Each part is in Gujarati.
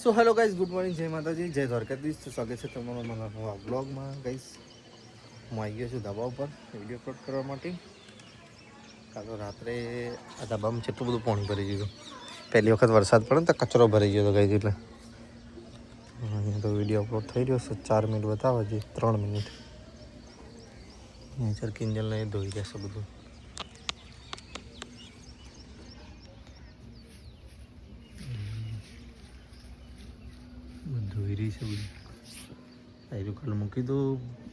So hello guys, good morning, જય માતાજી, જય દ્વારકાધીશ. તો સ્વાગત છે તમારું મારા નવા બ્લોગમાં. ગાઈઝ, હું આવી ગયો છું ધાબા ઉપર વિડીયો અપલોડ કરવા માટે. કાલે રાત્રે આ ધાબામાં કેટલું બધું પાણી ભરી ગયું. પહેલી વખત વરસાદ પડે ને તો કચરો ભરી ગયો હતો ગાઈઝ. એટલે અહીંયા તો વિડીયો અપલોડ થઈ રહ્યો છે. 4 મિનિટ બતાવે છે, 3 મિનિટ. નેચર કિંજલને ધોઈ જશે બધું. ધોઈ રહી છે બધું. આયરું કાલે મૂકી દો.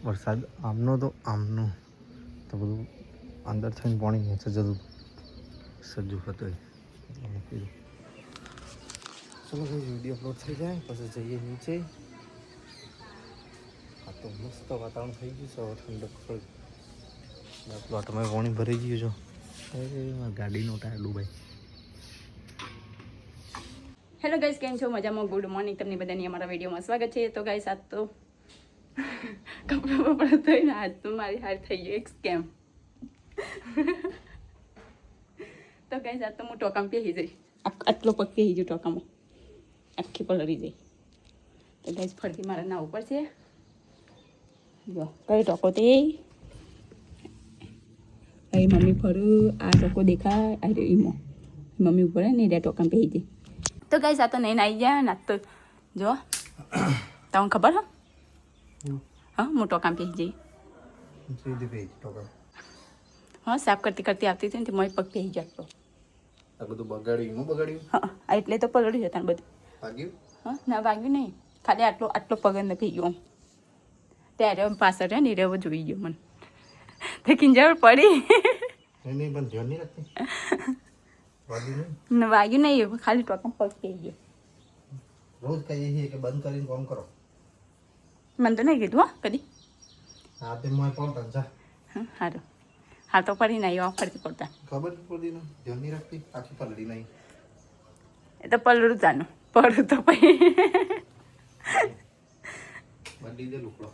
વરસાદ આમનો તો આમનો તો બધું અંદર થઈને પાણી નીચે જતું સજ્જુ હતો મૂકી દો. ચલો ભાઈ, વિડીયો અપલોડ થઈ જાય પછી જઈએ નીચે. આ તો મસ્ત વાતાવરણ થઈ ગયું છે. હવે ઠંડક પડી. પ્લોટમાં પાણી ભરી ગયું છો. ગાડીનો ટાયર ડૂબાય. હેલો ગાઈસ, કેમ છો? મજામાં? ગુડ મોર્નિંગ તમને બધાની અમારા વિડીયોમાં સ્વાગત છે. તો ગાઈસ, આજ તો કપડાં બપડા થઈને આજ તો મારી હાર થઈ ગઈ એક સ્કેમ. તો ગાઈસ, આજ તો હું ટોકામાં પહેરી જઈ. આટલો પગ પહેરી ગયો ટોકામાં, આખી પલળી જઈ. તો ગાઈસ, ફરતી મારા ના ઉપર છે. જો કયો ટોકો તે અહીં મમ્મી ફરું. આ ટોકો દેખાય આ એમાં મમ્મી ઉપર ને એ ટોકામાં પહેરી જઈ. તો ગાઈસ, આ તો નહીં આવી ગયા ના તો જો તમને ખબર હા હું ટોકામ પહેરી જઈ. હા, સાફ કરતી કરતી આવતી હતી ને તે મારી પગ પહેરી જતો. આ બધું બગાડ્યું. હા, એટલે તો પલળ્યું હતા ને બધું. વાગ્યું? હા, ના વાગ્યું નહીં, ખાલી આટલો પગ ન થઈ ગયો. ત્યારે પાછળ રહે ને એ રહેવો જોઈ ગયો મને તો કિંજર પડી. નહીં પણ ધ્યાન નહીં રાખતી. વાગ્યું નહીં, ખાલી ટોકામ પગ પહેરી ગયો. રોજ કહીએ છીએ કે બંધ કરીને કામ કરો. મને તો નહીં કીધું હા કદી. હા તે મોય પડતા જા. હા સારું. હાલ તો પડી નહીં, ફરતી પડતા ખબર પડી ને, ધ્યાન નહીં રાખતી. આખી પલળી નહીં. એ તો પલળું જાનું પડું તો પછી બદલી દે લુકડો.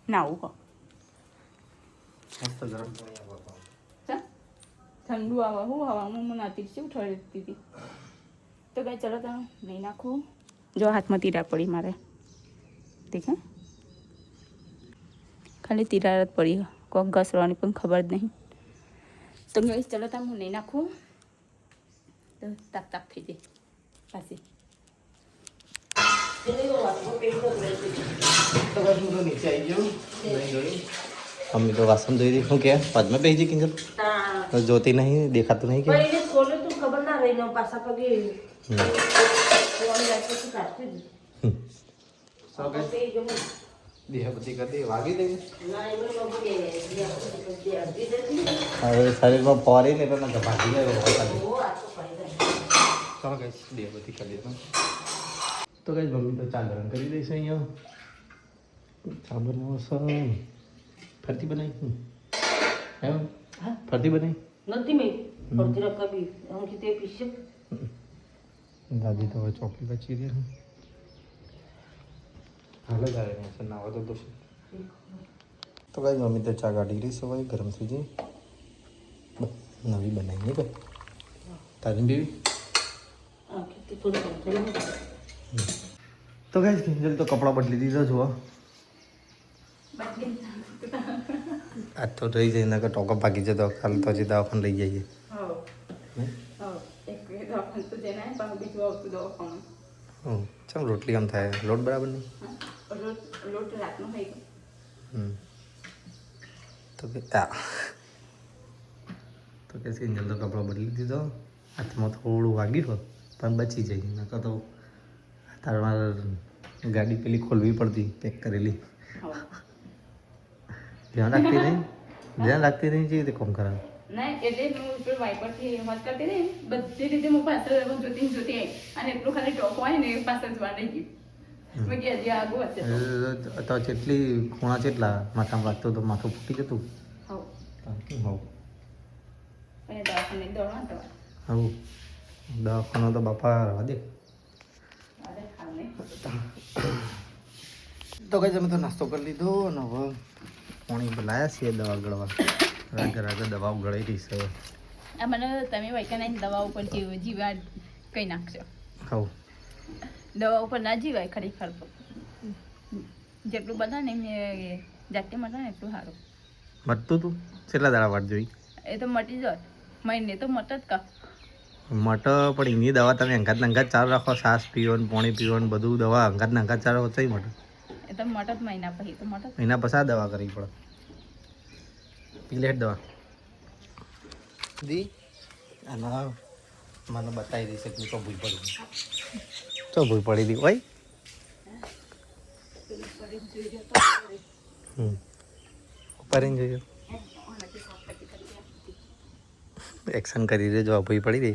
ના આવું કહો મસ્ત ગરમ પાણી આવવા. ઠંડુ આવે હું હવામાં મને આતી શું ઠરતી હતી. તો કઈ ચલો તમે નહીં નાખું. જો હાથમાં તીરા પડી મારે દેખે, ખાલી તીરા જ પડી. કોક ઘસવાની પણ ખબર જ નહીં. તો ગઈ ચલો તમે હું નહીં નાખું તો તાપ તાપ થઈ જાય પાછી. મમ્મી તો વાસણ ધોઈ દી. શું કે પદમાં બેસી જઈ કિંજલ તો જોતી નહીં, દેખાતું નહીં કે ખબર ના રહી પાછા પગે દેહબતી કરી વાગી દે. હવે શરીરમાં ફોરી ને એટલે ભાગી જાય. ચાલો કઈ દેહબતી કરી દે. તો કઈ મમ્મી તો ચા ગરમ કરી દઈશ. અહીંયા ચા બનાવશો. ફરતી બનાવી એમ ફરતી બનાવી નથી મેં ફરતી રકાબી અંકી તે પીશે. દાદી તો હવે ચોકલી બચી રહી. હાલે જાય ને ના હોય તો તો કઈ મમ્મી તો ચા કાઢી રહી છે. ભાઈ ગરમ થઈ જાય. નવી બનાવી નહીં ભાઈ તારી બેબી. તો કઈ કિંજલ તો કપડાં બદલી દીધા જુઓ. આજ તો રહી જાય ને કે ટોકો ભાગી જતો. કાલ તો હજી દવાખાને લઈ જઈએ. ચાલ રોટલી આમ થાય. લોટ બરાબર નહીં. તો કે કિંજલ તો કપડાં બદલી દીધો. હાથમાં થોડું વાગ્યું હોત પણ બચી જાય. નકર તો તારમાં ગાડી પેલી ખોલવી પડતી પેક કરેલી. ધ્યાન રાખતી નહીં જે રીતે કોમ કરાવે. ના એટલે હું ઉપર વાઇપરથી વાત કરતી રહી બધી રીતે હું પાછળ જોતી આવી અને એટલું ખાલી ટોપ હોય ને એ પાછળ જોવા નહીં ગયું. મેં કે હજી આગું હશે તો જેટલી ખૂણા જેટલા માથામાં વાગતું તો માથું ફૂટી જતું. દવાખાનો તો બાપા રવા દે. તો કઈ તમે તો નાસ્તો કરી લીધો અને હવે પાણી લાયા છીએ દવા ગળવા. રાગે દવાઓ ગળાઈ રહી છે. આ મને તમે વૈકલ્પિક દવાઓ પર જીવા કઈ નાખશો. ખાવ દવા ઉપર ના જીવાય ખરેખર. જેટલું બધા ને મેં જાતે મટા ને એટલું સારું. મટતું તું કેટલા દાડા વાટ જોઈ? એ તો મટી જાય મહિને તો મટ જ કા. મટ પણ એની દવા તમે અંગાત ચાલુ રાખો, શ્વાસ પીવો ને પાણી પીવો ને બધું દવા અંગાત ચાલુ રાખો તો મટે. એ તો મટ જ મહિના પછી તો મટ જ. એના પછી આ દવા કરવી પડે. પીલેટ દવા દી આના મને બતાવી દઈશ કે તો ભૂલ પડી તો ભૂલ પડી હતી ભાઈ. ઉપર જોઈએ એક્શન કરી દે જો ભૂલ પડી દે.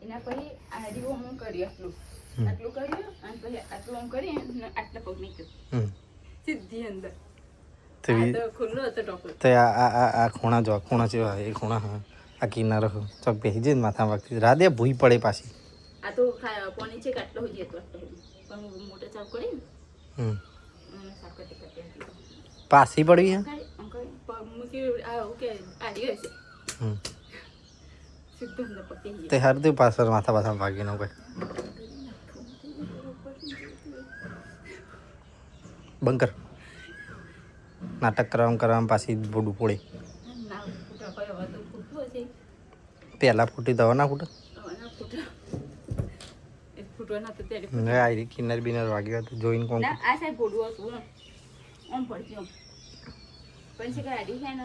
એના પછી આડી ઓમ કરી આટલું કર્યું અને પછી આટલું ઓમ કરી આટલા પગ નીકળ્યું સીધી અંદર. ખુલ્લો હતો ટોપલો. તો આ ખૂણા જો ખૂણા છે એ ખૂણા હા આ કિનારો ચોક બેસી જાય માથા વાગતી રાધે ભૂઈ પડે પાછી. આ તો પાણી છે કે આટલો હોય હતો આટલો પણ મોટો ચાપ કરી ને સાફ કરતી પાછી પડવી હે તે હર દે પાછળ માથા પાછળ ભાગી નો કોઈ બંકર નાટક કરવામાં પાછી બોડું પોળે પેલા ફૂટી દવા ના ફૂટે આઈ કિનાર બિનાર વાગ્યો તો જોઈને કોણ આ સાહેબ બોડું હતું ઓમ પડતી ઓમ પછી ગાડી છે ને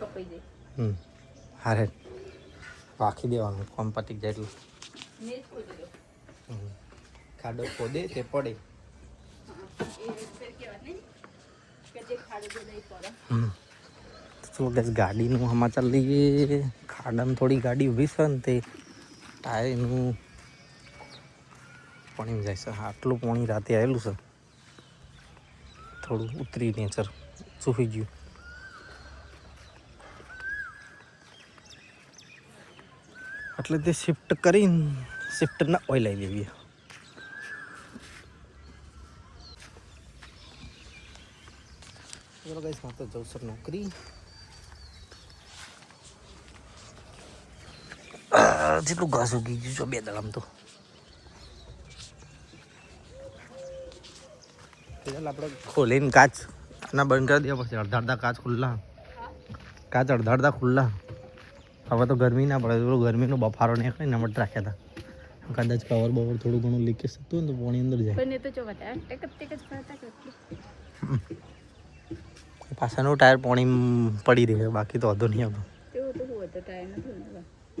કપાઈ જાય. હારે વાખી દેવાનું કોમ પતી જાય એટલું. ખાડો ખોદે તે પડે. શું કે ગાડીનું સમાચાર લઈએ. ખાડામાં થોડી ગાડી ઊભી છે ને તે ટાયરનું પાણી જાય છે. આટલું પાણી રાતે આવેલું છે થોડું ઉતરી નેચર સૂકી ગયું. એટલે તે શિફ્ટ કરીને શિફ્ટના ઓઇલ આવી દેવી. ચલો ગાઈસ માં તો જઉં સર નોકરી. જેટલું ઘાસ ઉગી ગયું છે 2 દાડામાં તો. આપણે ખોલીને કાચ ના બંધ કરી દે પછી અડધા કાચ ખુલ્લા કાચ અડધા ખુલ્લા. હવે તો ગરમી ના પડે પેલો ગરમીનો બફારો નીકળે ને મટ રાખ્યા હતા. કદાચ કવર બવર થોડું ઘણું લીકેજ થતું હોય ને તો પાણી અંદર જાય. પણ એ તો જો બતા ટેક જ ફરતા પાછળનું ટાયર પાણી પડી રહે બાકી તો વધુ નહીં આવતો. તેવું તો હું હતો ટાયર નથી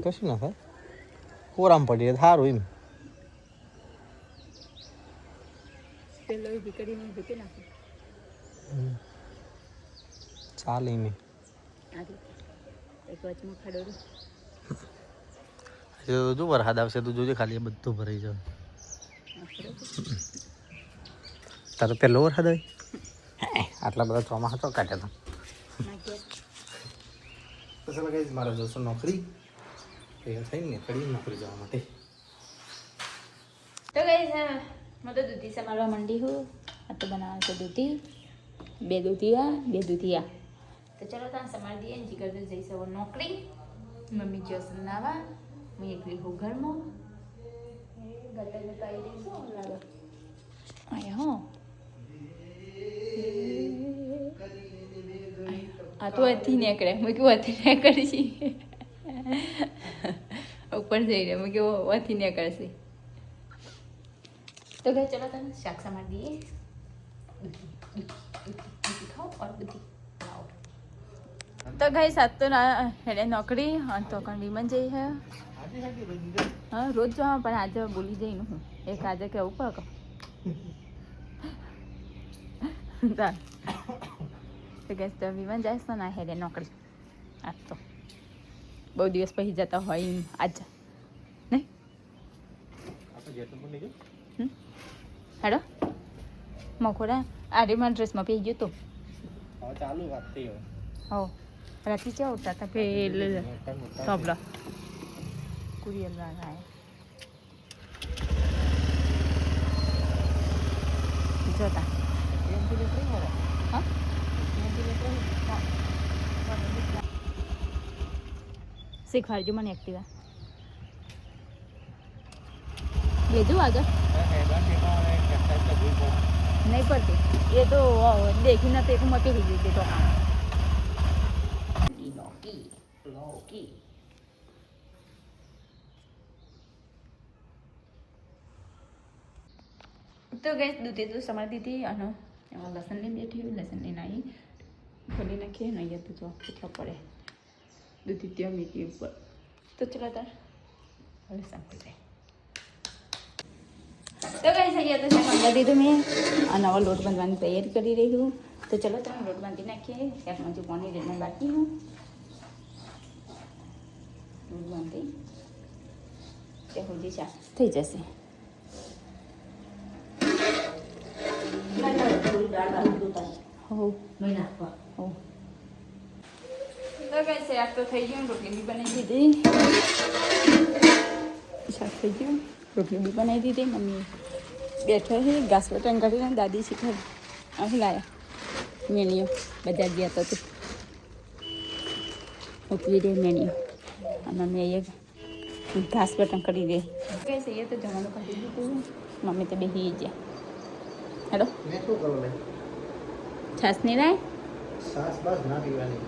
કશું ના થાય કોરામ પડી રહે સારું એમ. પેલો ઊભી કરીને ઊભી નાખો ચાલે એમ. એક વચમાં ખાડો જો વરસાદ આવશે તો જોજે ખાલી બધું ભરાઈ જાય. તારો પહેલો વરસાદ હોય આટલા બધા ચોમાસા તો કાઢ્યા હતા. તો કઈ મારે જોશો નોકરી તૈયાર થઈને નીકળી નોકરી જવા માટે. તો ગઈ मैं तो दूधी संभालवा मंडी हूँ अब तो बना तो दूधी 2 दूधिया तो चलो तो संभाल दिए जिगर तो जैसे वो नौकरी मम्मी जो सुनावा मैं एकली हूँ घर में गटर में पाई रही हूँ लगा आया हो आ तो अथी निकले मैं क्यों अथी निकल सी ऊपर जई रहे मैं क्यों अथी निकल सी तो गए चलो तब शाक संभाल दिए खाओ और बुद्धि खाओ. तो गई सात तो ना हेडे नौकरी और तो कंडी में जाई है हाँ रोज जो पर आज बोली जाई नु एक आज के ऊपर का तो गई तो विमान जाए तो ना हेडे नौकरी आज तो बहुत दिवस पहले जाता हो आज नहीं हेलो मकोड़ा आरे मार ड्रेस में पहन तो हां चालू रात्रि हो रात्रि क्या होता था पहले सबला कुरियर वाला है જોતા હા શીખવાડજો મને એક્ટિવા લેજો આગળ નહીં પડતી એ તો દેખી નથી એક મટી ગઈ હતી તો તો ગઈ દૂધી તો સમારી દીધી અને એમાં લસણ લઈને બેઠી લસણ લઈને આવી ખોલી નાખીએ ને અહીંયા તો જો કેટલો પડે દૂધી ત્યાં મીઠી ઉપર તો ચલો તાર હવે સાંભળી તો કઈ થઈ તો સમજા દીધું મેં અને હવે લોટ બાંધવાની તૈયારી કરી રહી છું તો ચલો તમે લોટ બાંધી નાખીએ ત્યારમાં હજુ પાણી રેડમાં બાકી હું લોટ બાંધી ત્યાં સુધી શાક થઈ જશે હો હો તો કઈ શાક તો થઈ ગયું રોટલી બી બનાવી દીધી શાક થઈ ગયું રોટલી બી બનાવી દીધી મમ્મી બેઠો છે ઘાસ બટન કરીને દાદી શીખર અહીં લાયા મેણીઓ બજાર ગયા તો ઉકવી દે મેણીઓ અને મેં એ ઘાસ બટન કરી દે કઈ છે તો જવાનું કરી દીધું મમ્મી તો બેસી ગયા હેલો મેં શું કરું લે છાસ નહીં લાય સાસ બસ ના પીવાની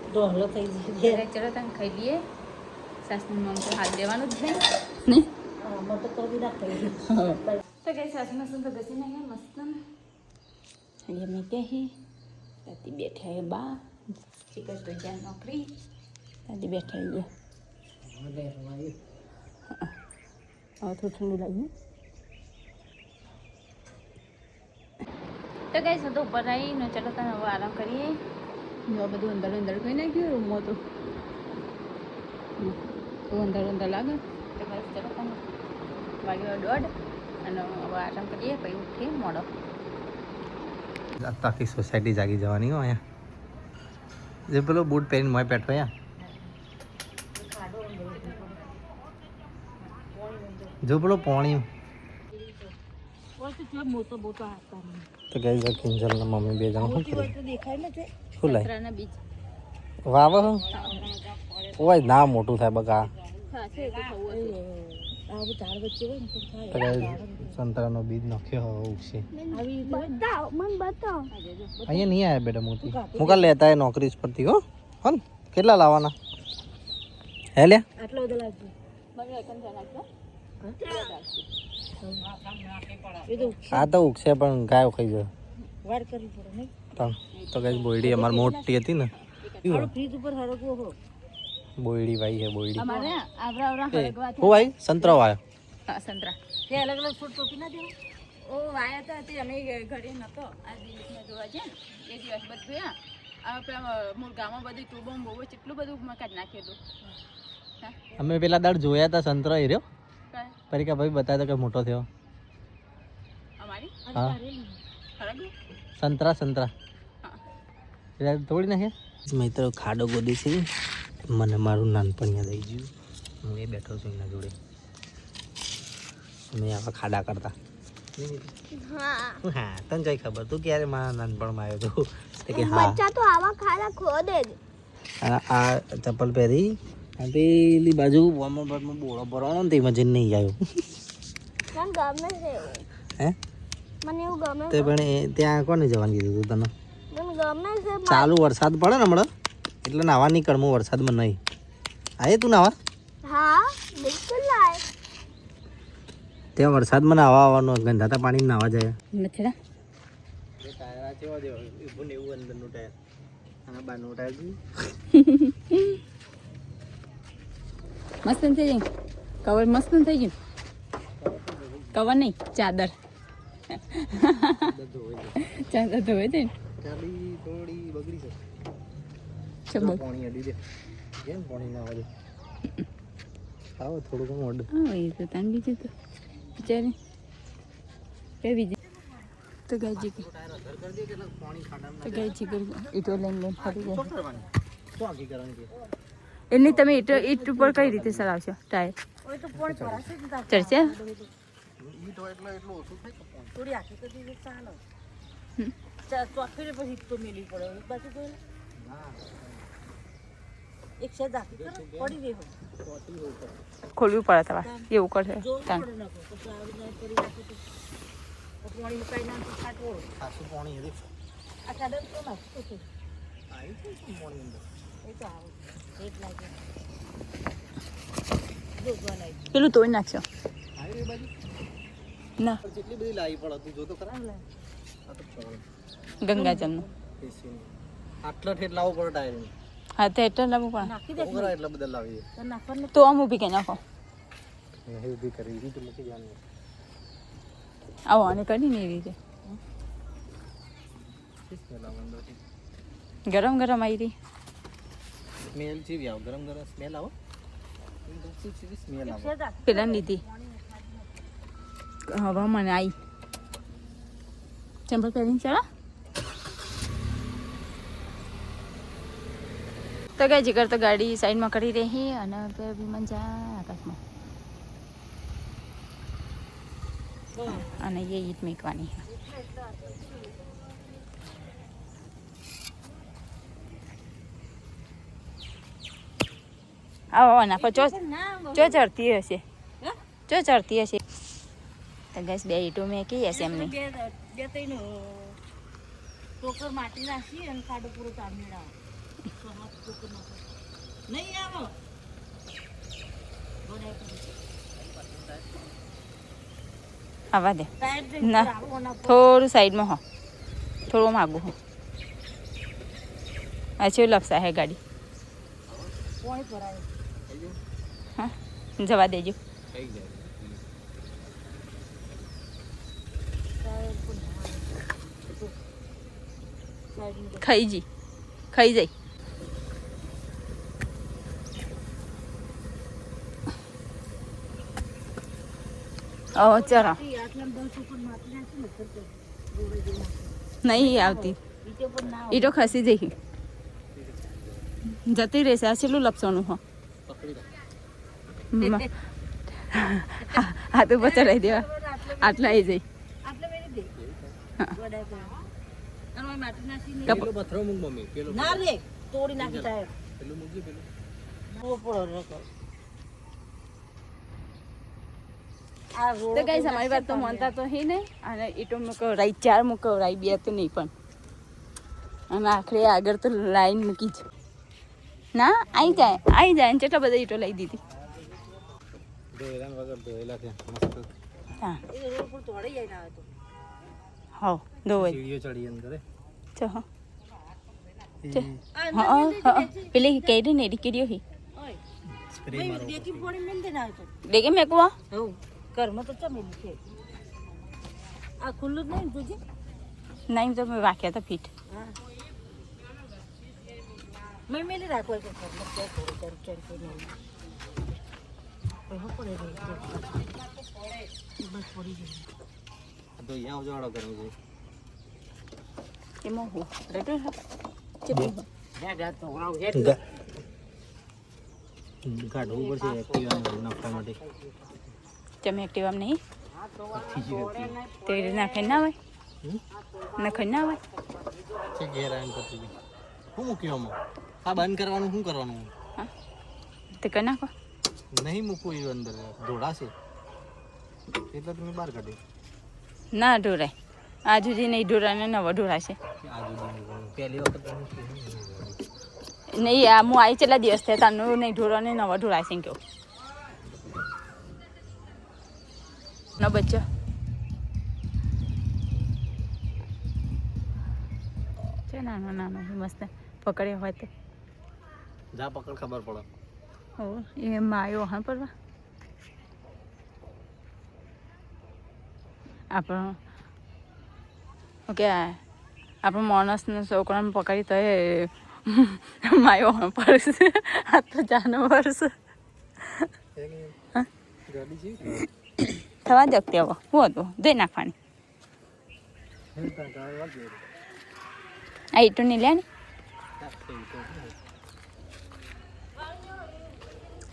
ડોહલો થઈ જાય ચલો તમે ખાઈ લઈએ સાસનું નામ તો હાથ દેવાનું જ નહીં મોટો તો બી રાખે તો કઈ સાસમાં શું તો ઘસી નાખ્યા મસ્ત એટલે મેં કહી દાદી બેઠા એ બા ચિકન તો જ્યાં નોકરી દાદી બેઠા ગયા હવે થોડું ઠંડુ લાગ્યું તો કઈ તો ઉપર આવીને ચલો તમે હવે આરામ કરીએ જો બધું અંદર અંદર કઈ નાખ્યું રૂમમાં તો અંદર અંદર લાગે તો બસ ચલો તમે વાગ્યો 1:30 અને હવે આરામ કરીએ પછી ઉઠીએ મોડો આખી સોસાયટી જાગી જવાની હો અહીંયા જે પેલો બૂટ પહેરીને મોય પેઠો અહીંયા જો પેલો પાણી તો ગઈ કિંજલ ને મમ્મી બે જણ શું કરે શું લાય સંતરાના બીજ વાવ ઓય ના મોટું થાય બકા સંતરાનો બીજ નાખ્યો ઉગશે અહીંયા નહીં આવ્યા બેટા મોતી હું કાલ લેતા નોકરી પરથી હો હન કેટલા લાવવાના હે લે આટલો બધો લાગશે આ તો ઉગશે પણ ગાયો ખાઈ જાય વાર કરવી પડે નહીં તો કઈ બોયડી અમાર મોટી હતી ને ફ્રીજ ઉપર હરગવો હો બોયડી ભાઈ હે બોયડી અમારે આવરા હરગવા હું ભાઈ સંતરો આવ્યો હા સંતરા તે અલગ અલગ છોડ ટોપી ના દેવા ઓ વાયા તો હતી અમે ઘરે નતો આ દિવસમાં જોવા છે ને એ દિવસ બધું આ પેલા મોર ગામમાં બધી ટૂબો બહુ કેટલું બધું મકાન નાખેલું હા અમે પેલા દાડ જોયા હતા સંતરો એ રહ્યો કાંઈ પરીકા ભાઈ બતાવ્યો કે મોટો થયો અમારી હા હરગવું સંતરા સંતરા હા એટલે થોડી નાખે મિત્રો ખાડો ગોદી છે મને મારું નાનપણ યાદ આવી ગયું હું એ બેઠો છું એના જોડે અમે આવા ખાડા કરતા હા તને કઈ ખબર તું ક્યારે મારા નાનપણમાં આવ્યો હતો તો કે હા બચ્ચા તો આવા ખાડા ખોદે જ અને આ ચપ્પલ પહેરી અને પેલી બાજુ બોમાં બોળો ભરવાનો ને તેમાં જઈને નહીં આવ્યો મને ગમે છે એવું. હે મને એવું ગમે તે પણ એ ત્યાં કોને જવાનું કીધું તું તને મને ગમે છે ચાલુ વરસાદ પડે ને હમણાં એટલે નાવા નહીં કડમું વરસાદમાં નહીં આયે તું નાવા હા બિલકુલ લાય ત્યાં વરસાદમાં નાવા આવવાનું ગંધાતા પાણી નાવા જાય મચ્છરા મસ્ત થઈ જાય કવર મસ્ત થઈ ગયું કવર નહીં ચાદર ચાદર ધોવે છે પાણી અડી દે કેમ પાણી નાવા દે આવો થોડું ઘણું ઓર્ડર હા એ તો તાન બીજું તો બિચારી કઈ બીજી તો ગાય જીગર તો ગાય જીગર ઈટો લઈને ફરી જાય એની તમે ઈટ ઉપર કઈ રીતે ચલાવશો ટાયર ઓય તો પોણી ભરાશે જ ને ચડશે ઈટ હોય એટલે એટલું ઓછું થાય કે પાણી. થોડી આખી તો દીધી ચાલો ચોખ્ખી પછી તો મેલી પડે એક બાજુ તો ના એક સેજ આખી કરો પડી રહી હોય ચોટી હોય તો. ખોલવું પડે તમારે એવું કરશે જોવું તાન પડે નાખો તો સારું જાય પડી રાખો તો પાણી મુકાઈ ના તો ખાટવો ખાસું પાણી હતી. આ ચાદર તો નાખતો છે આવી છે શું પાણી અંદર? એ તો આવે એક લાગે જો બનાવી પેલું તોડી નાખશો આવી રે બાજુ ના પણ જેટલી બધી લાવી પડે તું જો તો ખરા. આવે આ તો પાણી ગંગાજળનું બેસીને. આટલા ઠેઠ લાવવો પડે ટાયર. હા તો એટલે લાવવું પડે નાખી દે ઓગરા એટલા બધા લાવીએ. તો નાખવાનું તો આમ ઊભી કરી નાખો નહીં ઊભી કરી ઈટ મૂકી જવાની. આવો અને કરીને એવી રીતે સ્મેલ આવે અંદરથી. ગરમ ગરમ આવી રહી સ્મેલ જેવી આવે ગરમ ગરમ સ્મેલ આવે. ઇન્ડસ્ટ્રી જેવી સ્મેલ આવે. સેજ આખી પેલા લીધી હવે મને આવી ચંપલ પહેરીને ચાલો તો કઈ જીગર તો ગાડી સાઈડમાં કરી રહી અને વિમાન જાય આકાશમાં અને એ ઈટ મૂકવાની આવો નાખો ચો ચડતી હશે ચો ચડતી હશે તો ગેસ બે ઈટો મેં કી હશે એમની બે ત્રણ ટોકર માટી નાખી અને ખાડો પૂરો તામીડ આવે ટોકર નાખો નહીં આવો આવા દે ટાયર ના થોડું સાઈડમાં હો થોડું માગું હો અચ્છા લપસા હે ગાડી પોણી ભરાય હા જવા દેજો થઈ જાય. ટાયર પણ સાઈડમાં ખાઈ જઈ ખાઈ જઈ ઓ ચલો આટલા 10 ઉપર માટી નાખી ને ફરતે જોડે જોડે નહીં આવતી ઈટો પણ ના એ તો ખસી જઈ જતી રહેશે આ છેલ્લું લપસવાનું હો પકડી રાખ. હા તો બચા રહી દેવા આટલા આવી જઈ આટલે મેરી દે હા. જોડે કરે અને ઓય માટી નાખી ને પેલો પથરો મૂક મમ્મી. પેલો ના રે તોડી નાખી ટાયર પેલું મૂકજે પેલું. નો પડો રકો આ રોડ તો કઈ અમારી વાત તો માનતા તો હે નહીં અને ઈટો મૂકો રાઈ 4 મૂકો રાઈ 2 તો નહીં પણ અને આખરે આગળ તો લાઈન મૂકી છે ના આવી જાય ને કેટલા બધા ઈટો લઈ દીધી ધોયેલા વગર ધોયેલા છે મસ્ત. હા એ રોડ પર તોડી જાય ના આવે તો હો દોવાઈ સીડીઓ ચડી અંદર. ચો હા એ હા પેલી કઈ ને એડી કર્યો હી ઓય સ્પ્રે ભાઈ મારો. દેખી પોણી મેલ દે ના આવે તો દેખે મેકવા હઉ ઘરમાં તો ચમેલી છે આ ખુલ્લું જ નહીં ને તુજી નહીં તો મેં વાક્યા હતા ફીટ હા મેં મેલી રાખો એક ઘરમાં ક્યાં થોડું ચડ ચડ કે નહીં ઓય પડે રે બસ પડી ગઈ આ તો અહીંયા આવજો વાળો કરવો જોઈએ. એમાં હું રેટો કેટલું કાઢવું પડશે એક્ટિવા નાખવા માટે. તમે એક્ટિવા નહીં ત્રીજી હતી. તે રીતે નાખી ના હોય હમ? નાખી ના હોય છે ઘેર આવીને કરતી હતી. શું મૂક્યું આમાં? આ બંધ કરવાનું શું કરવાનું? હા તે કરી નાખો નહીં મૂકવું એ અંદર ધોળાશે એટલે તમે બહાર કાઢી. ના ઢોરાય આજ સુધી નહીં ઢોરાને નવા ઢોરાશે પહેલી વખત નહીં આ હું આવી કેટલા દિવસ થયા તાનું નહીં ઢોરાને નવા ઢોરાશે કેવું ન બચ્ચો છે નાનો નાનો મસ્ત પકડ્યો હોય તો જા પકડ ખબર પડે. હો એમાં આવ્યો હા પરવા આપણો ઓકે આપણો માણસને છોકરાને પકડી તો એ માયો હા પડશે આ તો જાનવર છે ગાડી છે થવા જગતી હવે શું હતું ધોઈ નાખવાની આ ઈટું નહીં લે ને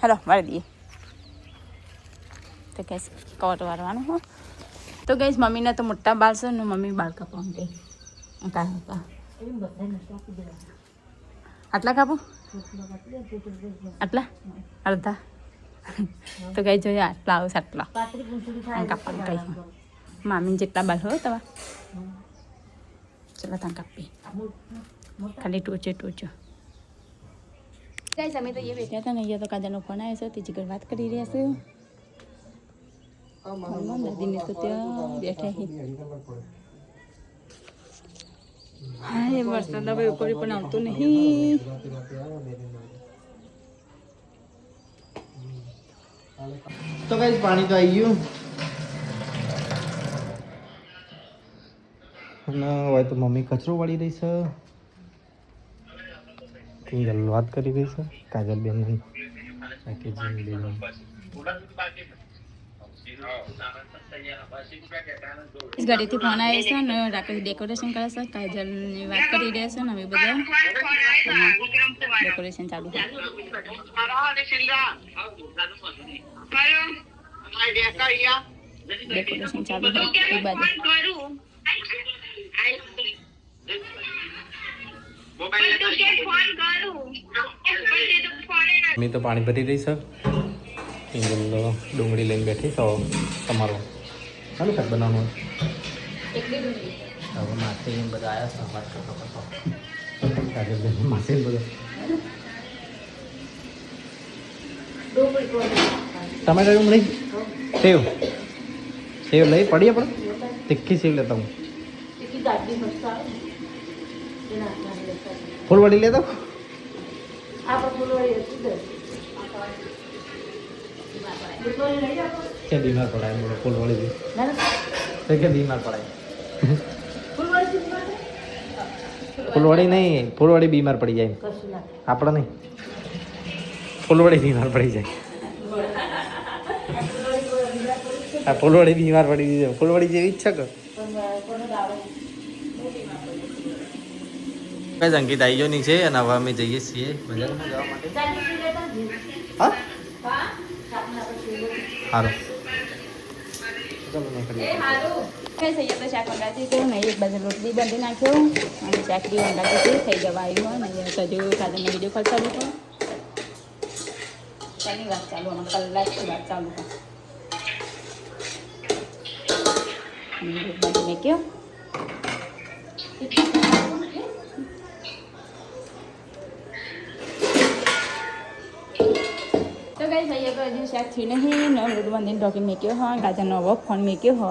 હેલો મારી દઈએ તો ગેસ કવર વારવાનું હો. તો ગેસ મમ્મીને તો મોટા બાલ છે ને મમ્મી બાલ કાપવાનું કે કાપા આટલા કાપો આટલા અડધા તો ગઈ જોઈએ આટલા આવશે આટલા કાપવાનું કઈ મામીને જેટલા બાલ હોય તવા ચલો ત્યાં કાપી ખાલી ટોચો ગાઈસ અમે તો એ બેઠા હતા ને અહીંયા તો કાજલનો ફોન આવ્યો છે ત્રીજી ઘર વાત કરી રહ્યા છે દાદીને તો ત્યાં બેઠા છે હા એ વરસાદ હવે ઉપર પણ આવતો નહીં તો ગાઈસ પાણી તો આવી ગયું અને હવે તો મમ્મી કચરો વાળી રહી છે કિંજલ વાત કરી રહી છે કાજલ બેન ગાડીથી ફોન આવે છે ને રાકેશ ડેકોરેશન કરે છે કાજલની વાત કરી રહ્યા છે ને અમે બધા ડેકોરેશન ચાલુ છે ડેકોરેશન ચાલુ છે એ બાજુ મમ્મી તો પાણી ભરી રહી છે કિંજલ ડુંગળી લઈને બેઠી તો તમારો ચાલુ શાક બનાવવાનું હવે માસી બધા આવ્યા છે વાત કરતો કાજલ બેન માસી બધા ટમેટા ડુંગળી સેવ લઈ પડીએ પણ તીખી સેવ લેતા હું ફૂલવાડી લેતો क्या बीमार पड़ा है मेरा फुलवाड़ी भी तो क्या बीमार पड़ा है फुलवाड़ी नहीं फुलवाड़ी बीमार पड़ी जाए आपड़ा नहीं फुलवाड़ी बीमार पड़ी जाए हाँ फुलवाड़ी बीमार पड़ी जाए फुलवाड़ी जेवी इच्छा कर કઈ અંકિત આવી ગયો નહીં છે અને હવે અમે જઈએ છીએ બજારમાં જવા માટે હા સારું ચાલો નીકળીએ તો શાક વંગાતી હતું ને એક બાજુ રોટલી બાંધી નાખ્યો અને શાકરી વંગાતી હતી થઈ જવા આવ્યું અને હજુ કાજલનો વિડીયો કોલ ચાલુ હતો ચાલી વાત ચાલુ અમે કલાકથી વાત ચાલુ બાંધી નાખ્યો તો કઈ થઈ તો હજુ શાક થયું નહીં ને રોડ બાંધીને ઢોકી મૂક્યો હા ગાજરનો નવો ફોન મૂક્યો હો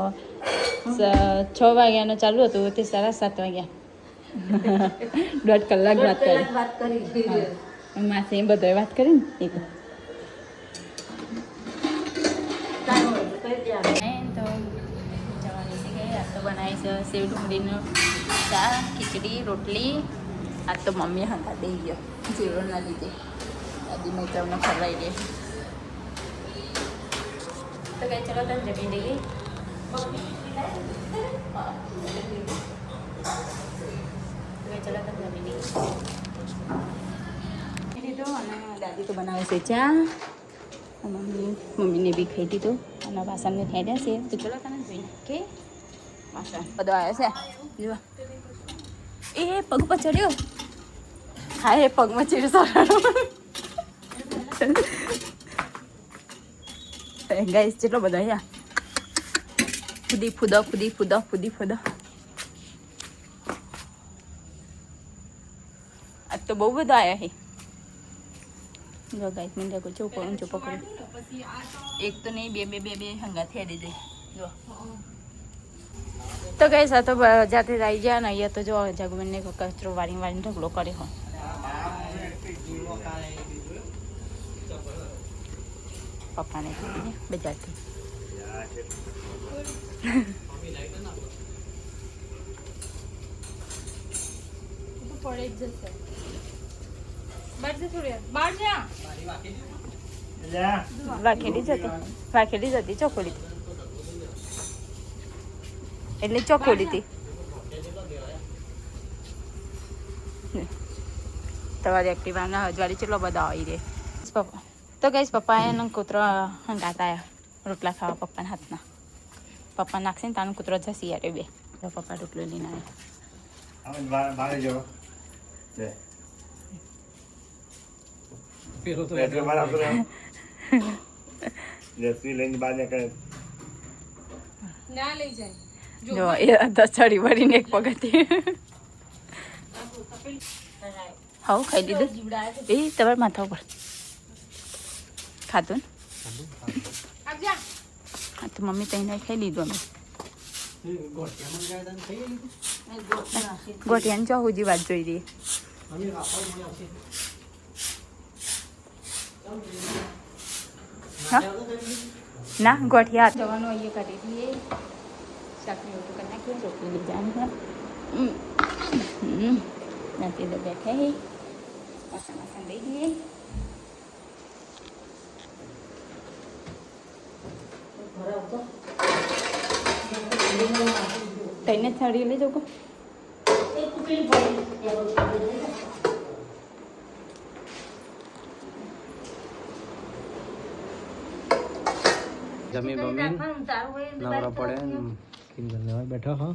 6 વાગ્યાનો ચાલુ હતું તે 7:30 વાગ્યા 1.5 કલાક વાત કરી માસે બધો વાત કરી ને તો જવાની છે કે આ તો બનાવી છે સેવ ડુંગળીનું શાક ખીચડી રોટલી આ તો મમ્મી હંતા દઈ ગયો જીરોના લીધે દાદી મેં તમને ખવડાવી દે તો કઈ ચલો તમે જમી લઈએ અને દાદી તો બનાવે છે ચા મમ્મીને બી ખાઈ દીધું અને વાસણને ખાઈ છે તો ચલો તને જોઈને કે વાસણ બધો આવ્યો છે જો એ પગ પર ચડ્યો હા એ પગમાં ચીડ સારો ગાઈસ કેટલો બધો અહીંયા ફૂદી ફૂદો આજ તો બહુ બધા આવ્યા છે જો ગાઈસ મને देखो ऊंचो पकड़ो एक तो नहीं बे हंगाथी आड़ी जाए जो तो गाइस आ तो जाते रही गया ना ये तो जो जगमन ने कचरो वारी ढगलो करे हो पप्पा ने बाजार थी વાખેલી જતી ચોખોડી એટલે ચોખોડી હતી તમારી એક્ટિવાના હજવારી ચેટલો બધા આવી રે તો ગઈશ પપ્પા એને કૂતરો હંગાતા આવ્યા રોટલા ખાવા પપ્પાના હાથના. પપ્પા નાખશે ને તાનું કૂતરો જશે યાર બે. તો પપ્પા રોટલો લઈને આવે. બહાર જો લે પેલો તો એટલે બહાર આવતો રહે જેસી લઈને બહાર નીકળે ના લઈ જાય. જો એ ચડી વળીને એક પગથી હાઉ ખાઈ લીધું એ તમારા માથા ઉપર ખાધું ને આજા હા તો મમ્મી તઈને ખાઈ લીધું અમે ગોઠિયાને જો હુજી વાત જોઈ રહી હા ના ગોઠિયા જવાનું અહીંયા કરી દઈએ શાકની રોટલી કરી નાખીએ રોટલી લઈ જવાનું નાથી તો બેઠે વાસણ વાસણ લઈ દઈએ તઈને છડી લઈ જાઉં જમી બમી નવરા પડે કિમ ધન્યવાદ બેઠો હા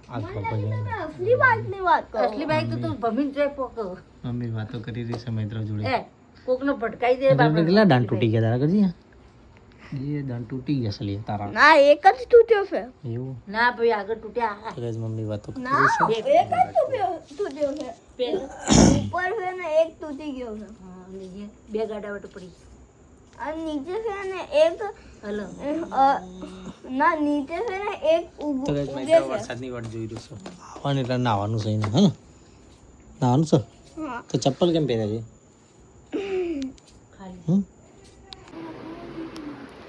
આગ પપ્પા જાય असली बात नहीं बात करो असली बाइक तो तू भमीन जाए पोक મમ્મી વાતો કરી રહી છે મિત્રો જોડે ए कोक नो भटकाई दे આપણે કેટલા દાંત તૂટી ગયા તારા કરજી ये दांत टूटी ગયા સલી તારા ना एक જ તૂટ્યો છે એવું ना भाई आगे टूटा તો ગાઈસ મમ્મી વાતો કરી ના રહી છે એક જ તૂટ્યો છે पेल ઉપર છે ને એક તૂટી ગયો છે हां लीजिए बे गाड़ा वट पड़ी અને નીચે છે ને એક हेलो ના નીચે છે ને એક તો ઉગે ગાઈસ છે મિત્રો વરસાદની વાટ જોઈ રહ્યો છું આવવાનું એટલે નાવાનું છે ને હા નાવાનું છે હા તો ચપ્પલ કેમ પહેર્યા છે खाली હમ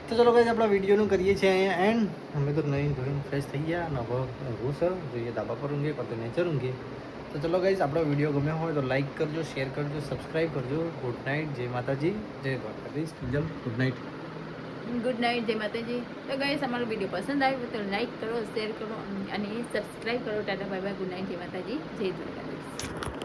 તો ચલો ગાઈસ આપણા વિડીયોનું કરીએ છીએ અહીંયા એન્ડ અમે તો નહીં ધોઈને ફ્રેશ થઈ ગયા અને હવે ઊંઘું છે જોઈએ ધાબા પર ઊંઘીએ કાં તો નેચર ઊંઘીએ તો ચલો ગાઈસ આપણો વિડીયો ગમ્યો હોય તો લાઈક કરજો શેર કરજો સબસ્ક્રાઈબ કરજો ગુડ નાઇટ જય માતાજી જય Dwarkadhish good night good night જય માતાજી તો ગાઈસ અમારો વિડીયો પસંદ આવ્યો તો લાઈક કરો શેર કરો અને સબસ્ક્રાઈબ કરો Tata bye bye good night જય માતાજી જય દ્વારકાધીશ